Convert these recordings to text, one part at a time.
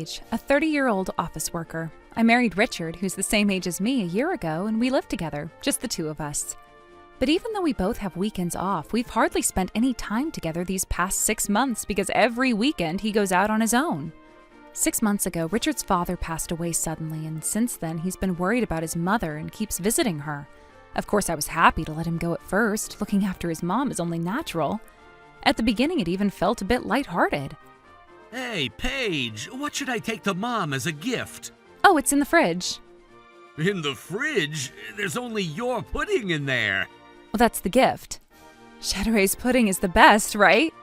Paige, a 30-year-old office worker. I married Richard, who's the same age as me, a year ago, and we live together, just the two of us. But even though we both have weekends off, we've hardly spent any time together these past 6 months because every weekend he goes out on his own. 6 months ago, Richard's father passed away suddenly, and since then he's been worried about his mother and keeps visiting her. Of course, I was happy to let him go at first. Looking after his mom is only natural. At the beginning, it even felt a bit lighthearted. Hey, Paige, what should I take to Mom as a gift? Oh, it's in the fridge. In the fridge? There's only your pudding in there. Well, that's the gift. Cheddar's pudding is the best, right?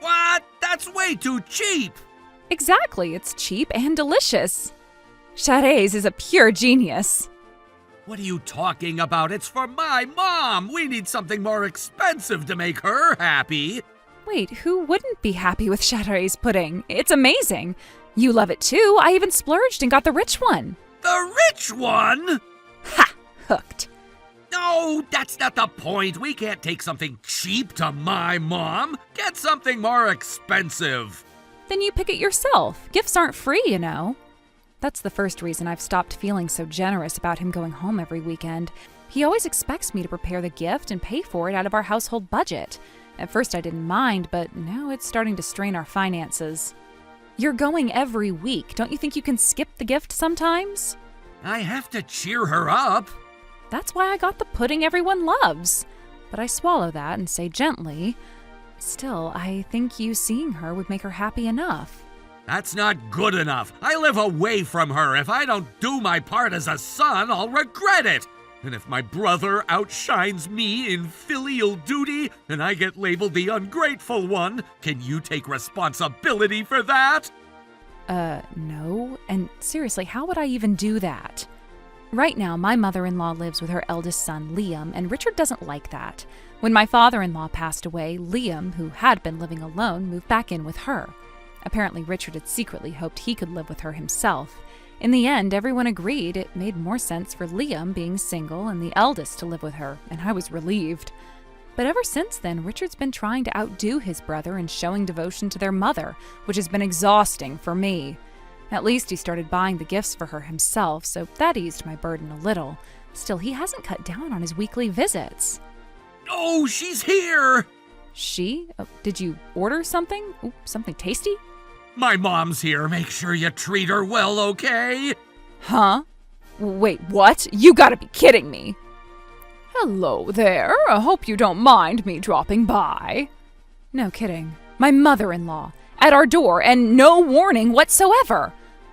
What? That's way too cheap! Exactly, it's cheap and delicious. Cheddar's is a pure genius. What are you talking about? It's for my mom! We need something more expensive to make her happy! Wait, who wouldn't be happy with Cheddar's pudding? It's amazing. You love it too. I even splurged and got the rich one. The rich one? Ha! Hooked. No, that's not the point. We can't take something cheap to my mom. Get something more expensive. Then you pick it yourself. Gifts aren't free, you know. That's the first reason I've stopped feeling so generous about him going home every weekend. He always expects me to prepare the gift and pay for it out of our household budget. At first I didn't mind, but now it's starting to strain our finances. You're going every week. Don't you think you can skip the gift sometimes? I have to cheer her up. That's why I got the pudding everyone loves. But I swallow that and say gently, still, I think you seeing her would make her happy enough. That's not good enough. I live away from her. If I don't do my part as a son, I'll regret it. And if my brother outshines me in filial duty and I get labeled the ungrateful one, can you take responsibility for that? No. And seriously, how would I even do that? Right now, my mother-in-law lives with her eldest son, Liam, and Richard doesn't like that. When my father-in-law passed away, Liam, who had been living alone, moved back in with her. Apparently, Richard had secretly hoped he could live with her himself. In the end, everyone agreed it made more sense for Liam being single and the eldest to live with her, and I was relieved. But ever since then, Richard's been trying to outdo his brother in showing devotion to their mother, which has been exhausting for me. At least he started buying the gifts for her himself, so that eased my burden a little. Still, he hasn't cut down on his weekly visits. Oh, she's here! She? Oh, did you order something? Ooh, something tasty? My mom's here. Make sure you treat her well, okay? Huh? Wait, what? You gotta be kidding me. Hello there. I hope you don't mind me dropping by. No kidding. My mother-in-law. At our door, and no warning whatsoever.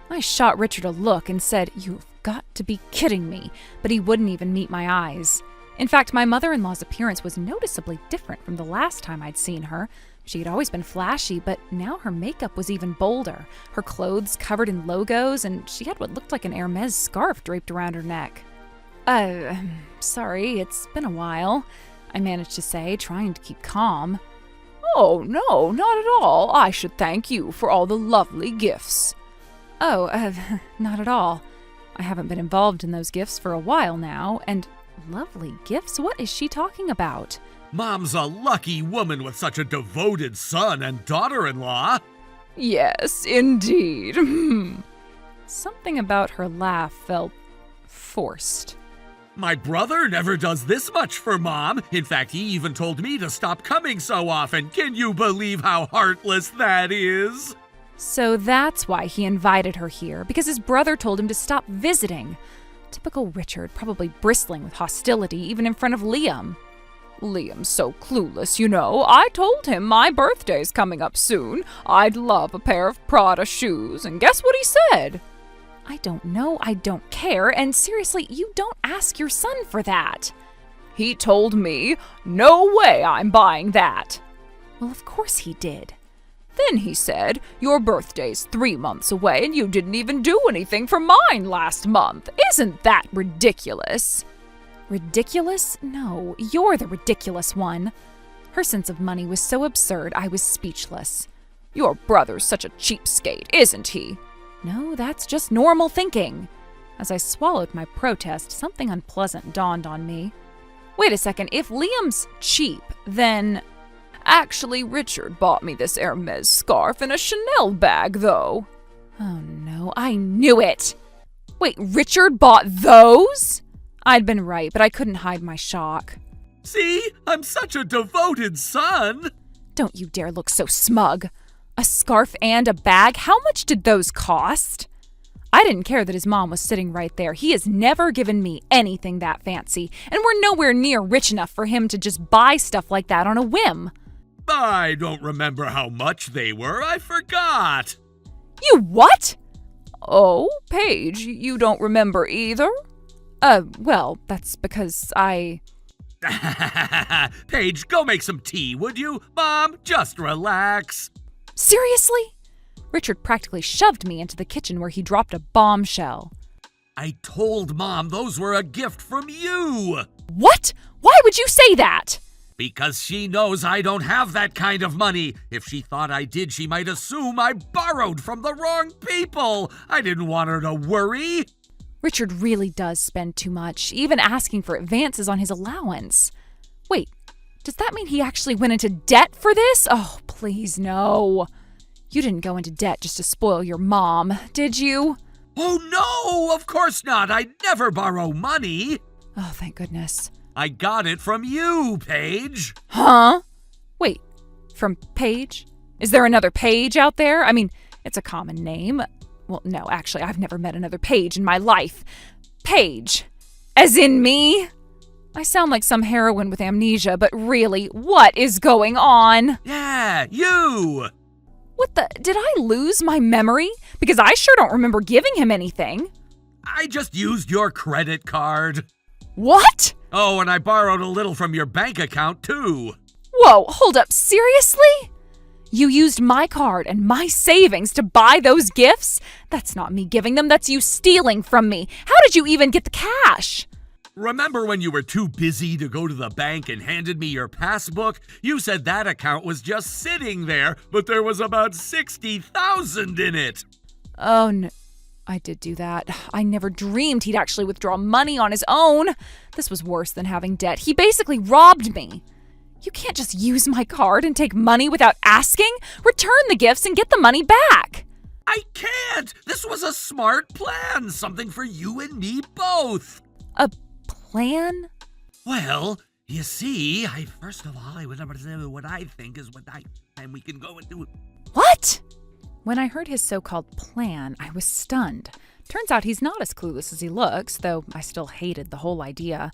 I shot Richard a look and said, "You've got to be kidding me," but he wouldn't even meet my eyes. In fact, my mother-in-law's appearance was noticeably different from the last time I'd seen her. She had always been flashy, but now her makeup was even bolder, her clothes covered in logos, and she had what looked like an Hermes scarf draped around her neck. Sorry, it's been a while," I managed to say, trying to keep calm. "Oh, no, not at all. I should thank you for all the lovely gifts." Oh, not at all. I haven't been involved in those gifts for a while now, and lovely gifts? What is she talking about? Mom's a lucky woman with such a devoted son and daughter-in-law. Yes, indeed. Something about her laugh felt forced. My brother never does this much for Mom. In fact, he even told me to stop coming so often. Can you believe how heartless that is? So that's why he invited her here, because his brother told him to stop visiting. Typical Richard, probably bristling with hostility even in front of Liam. "Liam's so clueless, you know. I told him my birthday's coming up soon. I'd love a pair of Prada shoes, and guess what he said?" I don't know, I don't care, and seriously, you don't ask your son for that. "He told me, 'No way I'm buying that.'" Well, of course he did. "Then he said, 'Your birthday's 3 months away, and you didn't even do anything for mine last month. Isn't that ridiculous?" Ridiculous? No, you're the ridiculous one. Her sense of money was so absurd, I was speechless. "Your brother's such a cheapskate, isn't he?" No, that's just normal thinking. As I swallowed my protest, something unpleasant dawned on me. Wait a second, if Liam's cheap, then... Actually, Richard bought me this Hermes scarf in a Chanel bag, though. Oh no, I knew it! Wait, Richard bought those? I'd been right, but I couldn't hide my shock. See? I'm such a devoted son! Don't you dare look so smug. A scarf and a bag? How much did those cost? I didn't care that his mom was sitting right there. He has never given me anything that fancy, and we're nowhere near rich enough for him to just buy stuff like that on a whim. I don't remember how much they were. I forgot. You what? Oh, Paige, you don't remember either? Well, that's because I... Paige, go make some tea, would you? Mom, just relax. Seriously? Richard practically shoved me into the kitchen where he dropped a bombshell. I told Mom those were a gift from you. What? Why would you say that? Because she knows I don't have that kind of money. If she thought I did, she might assume I borrowed from the wrong people. I didn't want her to worry. Richard really does spend too much, even asking for advances on his allowance. Wait, does that mean he actually went into debt for this? Oh, please, no. You didn't go into debt just to spoil your mom, did you? Oh, no, of course not. I'd never borrow money. Oh, thank goodness. I got it from you, Paige. Huh? Wait, from Paige? Is there another Paige out there? I mean, it's a common name. Well, no, actually, I've never met another Paige in my life. Paige. As in me? I sound like some heroine with amnesia, but really, what is going on? Yeah, you. What the? Did I lose my memory? Because I sure don't remember giving him anything. I just used your credit card. What? Oh, and I borrowed a little from your bank account, too. Whoa, hold up, seriously? You used my card and my savings to buy those gifts? That's not me giving them, that's you stealing from me. How did you even get the cash? Remember when you were too busy to go to the bank and handed me your passbook? You said that account was just sitting there, but there was about $60,000 in it. Oh, no. I did do that. I never dreamed he'd actually withdraw money on his own. This was worse than having debt. He basically robbed me. You can't just use my card and take money without asking. Return the gifts and get the money back. I can't. This was a smart plan. Something for you and me both. A plan? Well, you see, first of all, I would never say what I think is and we can go and do it. What? When I heard his so-called plan, I was stunned. Turns out he's not as clueless as he looks, though I still hated the whole idea.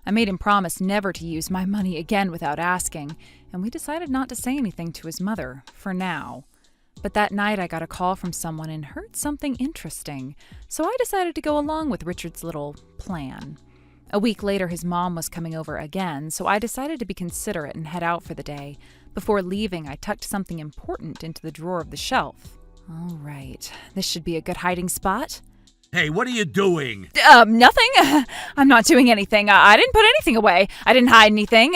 I made him promise never to use my money again without asking, and we decided not to say anything to his mother, for now. But that night I got a call from someone and heard something interesting, so I decided to go along with Richard's little plan. A week later, his mom was coming over again, so I decided to be considerate and head out for the day. Before leaving, I tucked something important into the drawer of the shelf. All right, this should be a good hiding spot. Hey, what are you doing? Nothing. I'm not doing anything. I didn't put anything away. I didn't hide anything.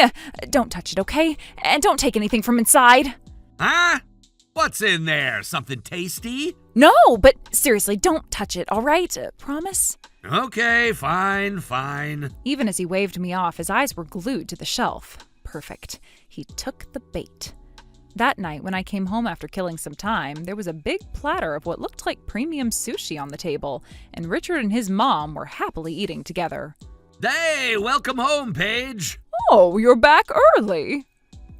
Don't touch it, okay? And don't take anything from inside. Huh? What's in there? Something tasty? No, but seriously, don't touch it, all right? Promise? Okay, fine. Even as he waved me off, his eyes were glued to the shelf. Perfect. He took the bait. That night, when I came home after killing some time, there was a big platter of what looked like premium sushi on the table, and Richard and his mom were happily eating together. Hey, welcome home, Paige. Oh, you're back early.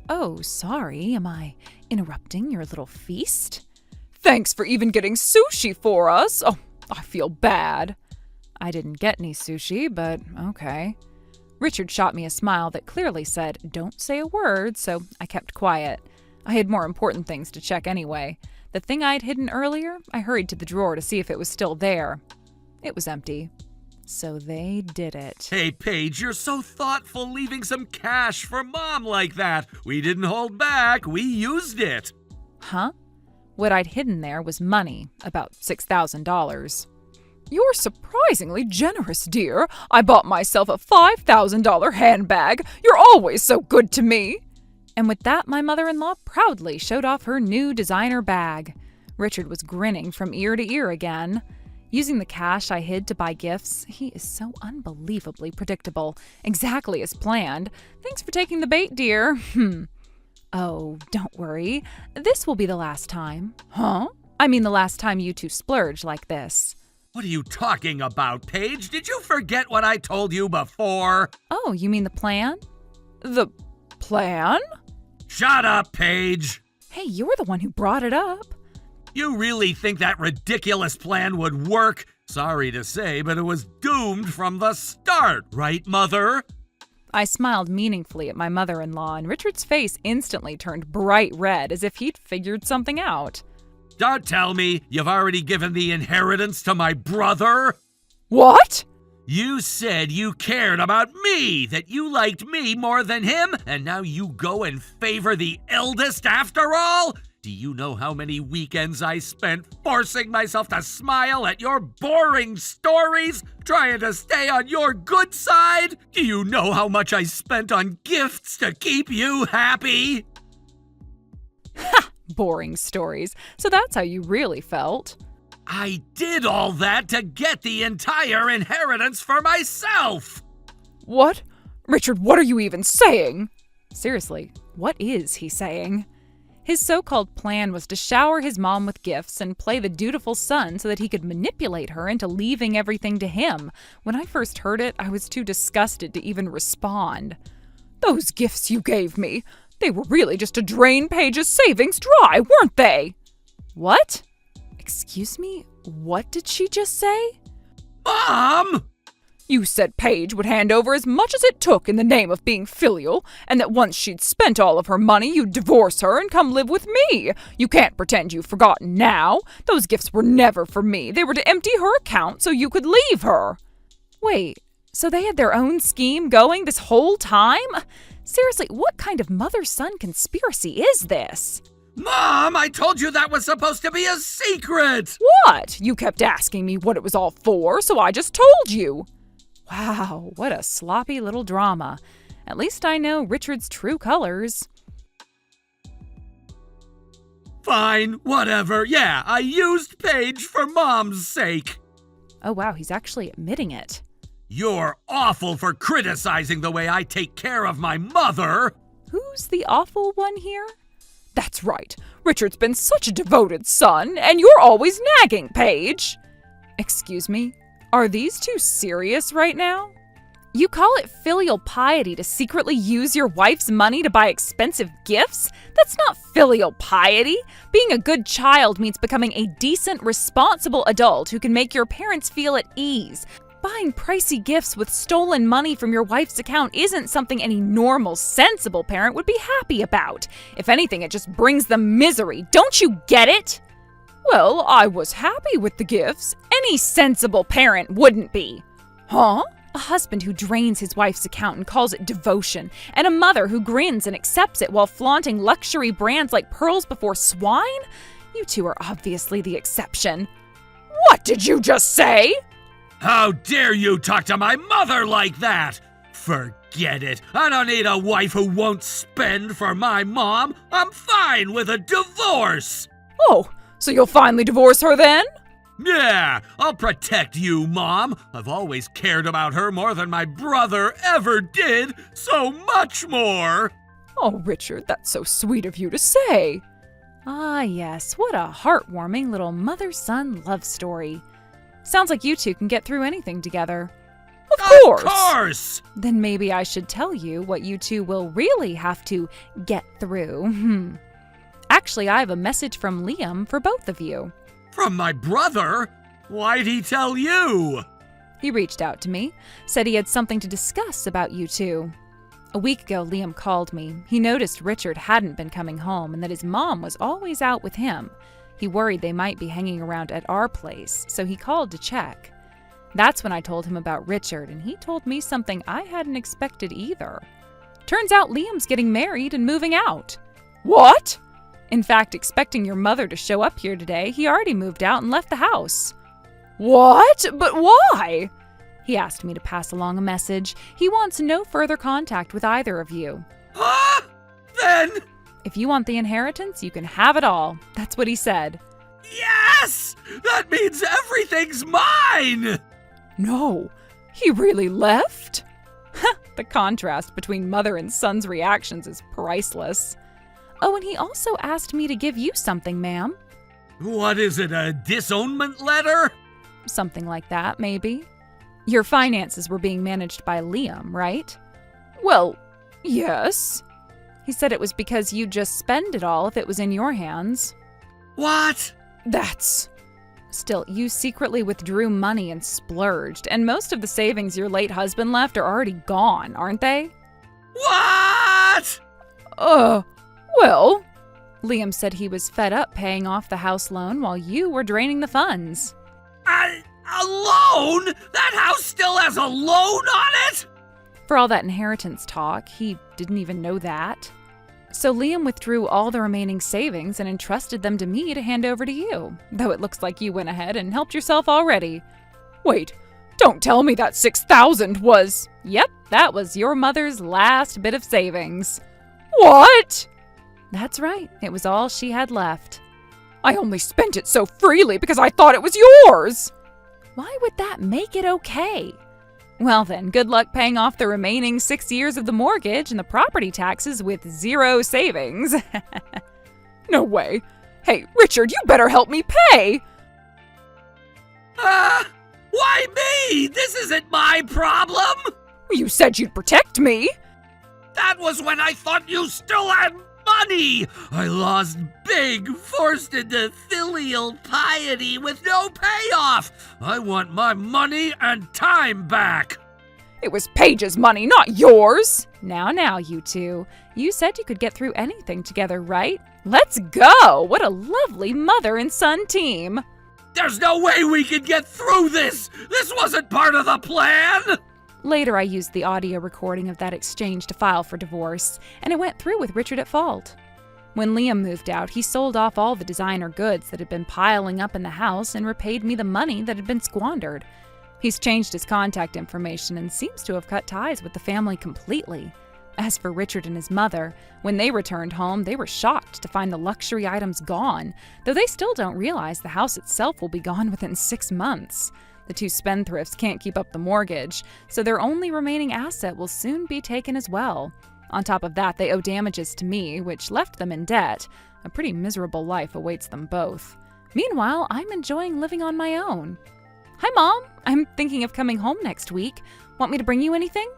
Oh, sorry. Am I interrupting your little feast? Thanks for even getting sushi for us. Oh, I feel bad. I didn't get any sushi, but okay. Richard shot me a smile that clearly said, "Don't say a word," so I kept quiet. I had more important things to check anyway. The thing I'd hidden earlier, I hurried to the drawer to see if it was still there. It was empty. So they did it. Hey, Paige, you're so thoughtful leaving some cash for Mom like that. We didn't hold back. We used it. Huh? What I'd hidden there was money, about $6,000. You're surprisingly generous, dear. I bought myself a $5,000 handbag. You're always so good to me. And with that, my mother-in-law proudly showed off her new designer bag. Richard was grinning from ear to ear again. Using the cash I hid to buy gifts, he is so unbelievably predictable. Exactly as planned. Thanks for taking the bait, dear. Oh, don't worry. This will be the last time. Huh? I mean the last time you two splurged like this. What are you talking about, Paige? Did you forget what I told you before? Oh, you mean the plan? The plan? Shut up, Paige! Hey, you're the one who brought it up. You really think that ridiculous plan would work? Sorry to say, but it was doomed from the start, right, Mother? I smiled meaningfully at my mother-in-law, and Richard's face instantly turned bright red as if he'd figured something out. Don't tell me you've already given the inheritance to my brother. What? You said you cared about me, that you liked me more than him, and now you go and favor the eldest after all? Do you know how many weekends I spent forcing myself to smile at your boring stories, trying to stay on your good side? Do you know how much I spent on gifts to keep you happy? Ha! Boring stories. So that's how you really felt. I did all that to get the entire inheritance for myself! What? Richard, what are you even saying? Seriously, what is he saying? His so-called plan was to shower his mom with gifts and play the dutiful son so that he could manipulate her into leaving everything to him. When I first heard it, I was too disgusted to even respond. Those gifts you gave me, they were really just to drain Paige's savings dry, weren't they? What? Excuse me? What did she just say? Mom! You said Paige would hand over as much as it took in the name of being filial, and that once she'd spent all of her money, you'd divorce her and come live with me. You can't pretend you've forgotten now. Those gifts were never for me. They were to empty her account so you could leave her. Wait, so they had their own scheme going this whole time? Seriously, what kind of mother-son conspiracy is this? Mom, I told you that was supposed to be a secret! What? You kept asking me what it was all for, so I just told you. Wow, what a sloppy little drama. At least I know Richard's true colors. Fine, whatever. Yeah, I used Paige for Mom's sake. Oh wow, he's actually admitting it. You're awful for criticizing the way I take care of my mother. Who's the awful one here? That's right. Richard's been such a devoted son, and you're always nagging, Paige. Excuse me? Are these two serious right now? You call it filial piety to secretly use your wife's money to buy expensive gifts? That's not filial piety. Being a good child means becoming a decent, responsible adult who can make your parents feel at ease. Buying pricey gifts with stolen money from your wife's account isn't something any normal, sensible parent would be happy about. If anything, it just brings them misery. Don't you get it? Well, I was happy with the gifts. Any sensible parent wouldn't be. Huh? A husband who drains his wife's account and calls it devotion, and a mother who grins and accepts it while flaunting luxury brands like pearls before swine? You two are obviously the exception. What did you just say? How dare you talk to my mother like that? Forget it. I don't need a wife who won't spend for my mom. I'm fine with a divorce. Oh, so you'll finally divorce her then? Yeah, I'll protect you, Mom. I've always cared about her more than my brother ever did. So much more. Oh, Richard, that's so sweet of you to say. Ah, yes, what a heartwarming little mother-son love story. Sounds like you two can get through anything together. Of course! Of course! Then maybe I should tell you what you two will really have to get through. Actually, I have a message from Liam for both of you. From my brother? Why'd he tell you? He reached out to me, said he had something to discuss about you two. A week ago, Liam called me. He noticed Richard hadn't been coming home and that his mom was always out with him. He worried they might be hanging around at our place, so he called to check. That's when I told him about Richard, and he told me something I hadn't expected either. Turns out Liam's getting married and moving out. What? In fact, expecting your mother to show up here today, he already moved out and left the house. What? But why? He asked me to pass along a message. He wants no further contact with either of you. Huh? Then... If you want the inheritance, you can have it all. That's what he said. Yes! That means everything's mine! No, he really left? The contrast between mother and son's reactions is priceless. Oh, and he also asked me to give you something, ma'am. What is it, a disownment letter? Something like that, maybe. Your finances were being managed by Liam, right? Well, yes. He said it was because you'd just spend it all if it was in your hands. What? Still, you secretly withdrew money and splurged, and most of the savings your late husband left are already gone, aren't they? What? Well, Liam said he was fed up paying off the house loan while you were draining the funds. A loan? That house still has a loan on it? For all that inheritance talk, he didn't even know that. So Liam withdrew all the remaining savings and entrusted them to me to hand over to you, though it looks like you went ahead and helped yourself already. Wait, don't tell me that $6,000 was… Yep, that was your mother's last bit of savings. What? That's right, it was all she had left. I only spent it so freely because I thought it was yours. Why would that make it okay? Well then, good luck paying off the remaining 6 years of the mortgage and the property taxes with zero savings. No way. Hey, Richard, you better help me pay. Why me? This isn't my problem. You said you'd protect me. That was when I thought you still had money. I lost big, forced into filial piety with no payoff. I want my money and time back. It was Paige's money, not yours. Now, you two. You said you could get through anything together, right? Let's go! What a lovely mother and son team. There's no way we can get through this. This wasn't part of the plan. Later, I used the audio recording of that exchange to file for divorce, and it went through with Richard at fault. When Liam moved out, he sold off all the designer goods that had been piling up in the house and repaid me the money that had been squandered. He's changed his contact information and seems to have cut ties with the family completely. As for Richard and his mother, when they returned home, they were shocked to find the luxury items gone, though they still don't realize the house itself will be gone within 6 months. The two spendthrifts can't keep up the mortgage, so their only remaining asset will soon be taken as well. On top of that, they owe damages to me, which left them in debt. A pretty miserable life awaits them both. Meanwhile, I'm enjoying living on my own. Hi, Mom. I'm thinking of coming home next week. Want me to bring you anything?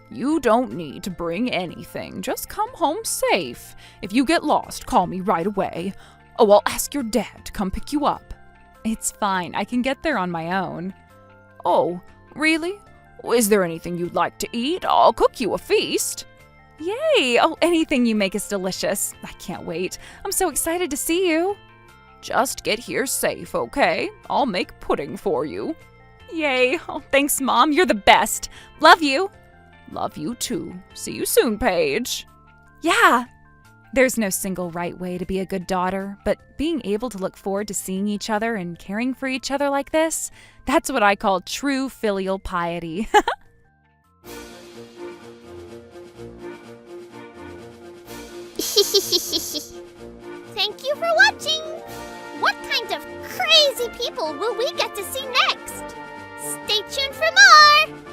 You don't need to bring anything. Just come home safe. If you get lost, call me right away. Oh, I'll ask your dad to come pick you up. It's fine. I can get there on my own. Oh, really? Is there anything you'd like to eat? I'll cook you a feast. Yay! Oh, anything you make is delicious. I can't wait. I'm so excited to see you. Just get here safe, okay? I'll make pudding for you. Yay! Oh, thanks, Mom. You're the best. Love you. Love you too. See you soon, Paige. Yeah! There's no single right way to be a good daughter, but being able to look forward to seeing each other and caring for each other like this, that's what I call true filial piety. Thank you for watching! What kind of crazy people will we get to see next? Stay tuned for more!